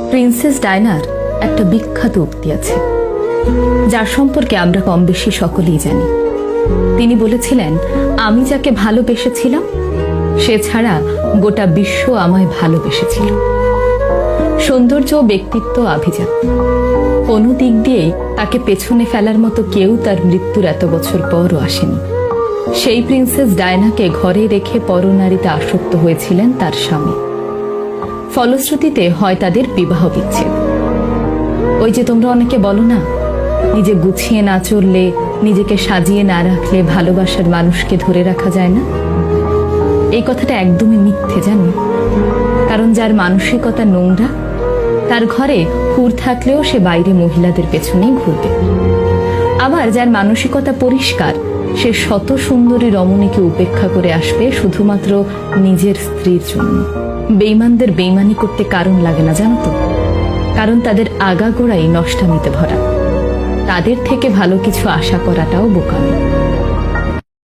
Princess ডায়নার একটা বিখ্যাত উক্তি আছে, যার সম্পর্কে আমরা কম বেশি সকলেই জানি। তিনি বলেছিলেন, আমি যাকে ভালোবেসেছিলাম সে ছাড়া গোটা বিশ্ব আমায় ভালোবেসেছিল। সৌন্দর্য ও ব্যক্তিত্ব আভিজাত, কোনো দিক দিয়েই তাকে পেছনে ফেলার মতো কেউ তার মৃত্যুর এত বছর পরও আসেনি। সেই প্রিন্সেস ডায়নাকে ঘরে রেখে পরনারীতে আসক্ত হয়েছিলেন তার স্বামী। ফলশ্রুতিতে হয় তাদের বিবাহ বিচ্ছেদ। ওই যে তোমরা অনেকে বলো না, নিজে গুছিয়ে না চললে, নিজেকে সাজিয়ে না রাখলে ভালোবাসার মানুষকে ধরে রাখা যায় না। এই কথাটা একদমই মিথ্যে, জানো। কারণ যার মানসিকতা নোংরা, তার ঘরে হুর থাকলেও সে বাইরে মহিলাদের পেছনেই ঘুরবে। আবার যার মানসিকতা পরিষ্কার, সে শত সুন্দরী রমণীকে উপেক্ষা করে আসবে শুধুমাত্র নিজের স্ত্রীর জন্য। বেঈমানদের বেঈমানি করতে কারণ লাগে না, জানো তো। কারণ তাদের আগাগোড়াই নষ্টামিতে ভরা। তাদের থেকে ভালো কিছু আশা করাটাও বোকামি।